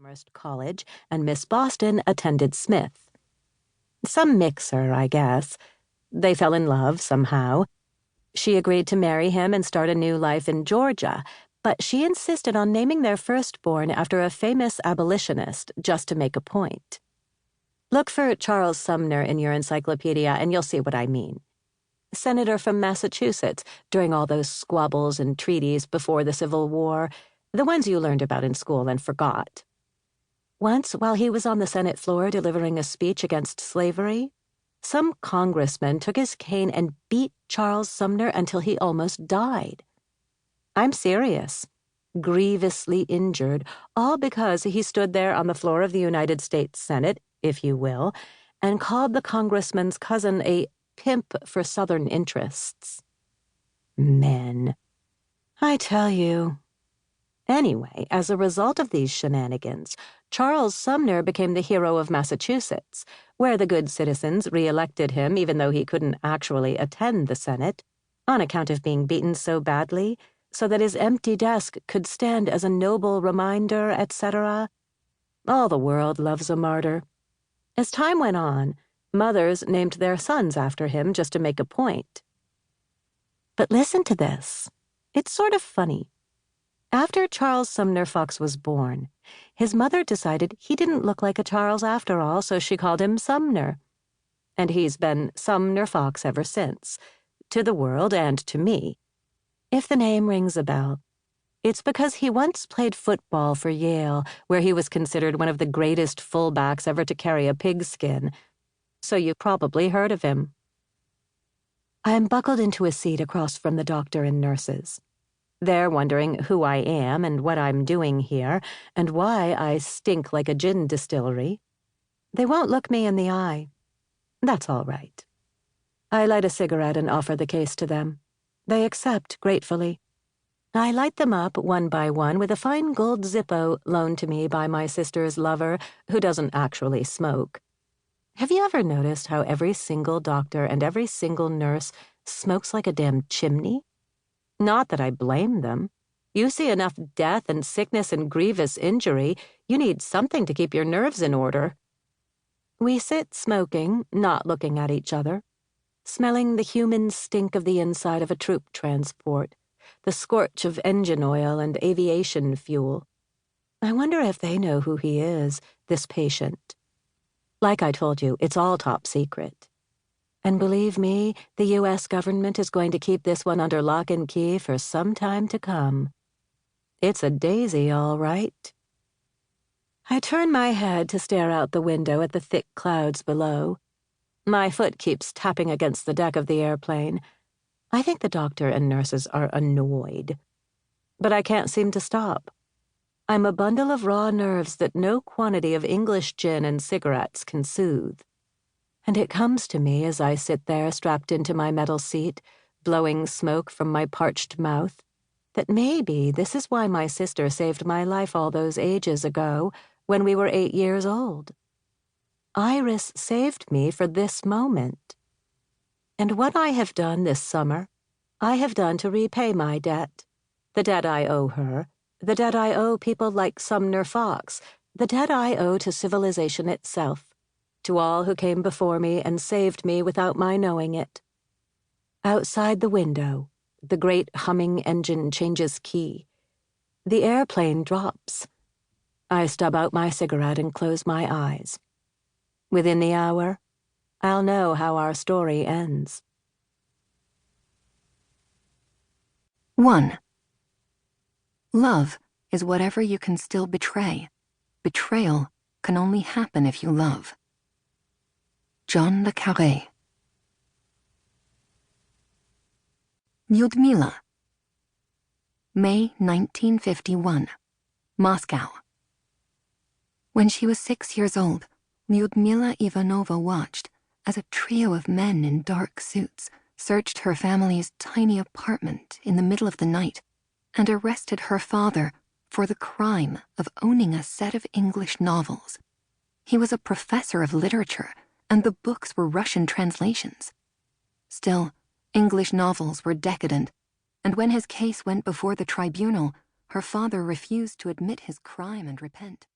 Amherst College, and Miss Boston attended Smith. Some mixer, I guess. They fell in love somehow. She agreed to marry him and start a new life in Georgia, but she insisted on naming their firstborn after a famous abolitionist just to make a point. Look for Charles Sumner in your encyclopedia and you'll see what I mean. Senator from Massachusetts during all those squabbles and treaties before the Civil War, the ones you learned about in school and forgot. Once, while he was on the Senate floor delivering a speech against slavery, some congressman took his cane and beat Charles Sumner until he almost died. I'm serious. Grievously injured, all because he stood there on the floor of the United States Senate, if you will, and called the congressman's cousin a pimp for Southern interests. Men. I tell you. Anyway, as a result of these shenanigans, Charles Sumner became the hero of Massachusetts, where the good citizens re-elected him even though he couldn't actually attend the Senate, on account of being beaten so badly, so that his empty desk could stand as a noble reminder, etc. All the world loves a martyr. As time went on, mothers named their sons after him just to make a point. But listen to this. It's sort of funny. After Charles Sumner Fox was born, his mother decided he didn't look like a Charles after all, so she called him Sumner. And he's been Sumner Fox ever since, to the world and to me. If the name rings a bell, it's because he once played football for Yale, where he was considered one of the greatest fullbacks ever to carry a pigskin. So you've probably heard of him. I'm buckled into a seat across from the doctor and nurses. They're wondering who I am and what I'm doing here, and why I stink like a gin distillery. They won't look me in the eye. That's all right. I light a cigarette and offer the case to them. They accept gratefully. I light them up one by one with a fine gold Zippo loaned to me by my sister's lover, who doesn't actually smoke. Have you ever noticed how every single doctor and every single nurse smokes like a damn chimney? Not that I blame them. You see enough death and sickness and grievous injury, you need something to keep your nerves in order. We sit smoking, not looking at each other, smelling the human stink of the inside of a troop transport, the scorch of engine oil and aviation fuel. I wonder if they know who he is, this patient. Like I told you, it's all top secret. And believe me, the U.S. government is going to keep this one under lock and key for some time to come. It's a daisy, all right. I turn my head to stare out the window at the thick clouds below. My foot keeps tapping against the deck of the airplane. I think the doctor and nurses are annoyed. But I can't seem to stop. I'm a bundle of raw nerves that no quantity of English gin and cigarettes can soothe. And it comes to me as I sit there strapped into my metal seat, blowing smoke from my parched mouth, that maybe this is why my sister saved my life all those ages ago when we were 8 years old. Iris saved me for this moment. And what I have done this summer, I have done to repay my debt. The debt I owe her, the debt I owe people like Sumner Fox, the debt I owe to civilization itself. To all who came before me and saved me without my knowing it. Outside the window, the great humming engine changes key. The airplane drops. I stub out my cigarette and close my eyes. Within the hour, I'll know how our story ends. 1. Love is whatever you can still betray. Betrayal can only happen if you love. John le Carré. Lyudmila. May 1951. Moscow. When she was 6 years old, Lyudmila Ivanova watched as a trio of men in dark suits searched her family's tiny apartment in the middle of the night and arrested her father for the crime of owning a set of English novels. He was a professor of literature, and the books were Russian translations. Still, English novels were decadent, and when his case went before the tribunal, her father refused to admit his crime and repent.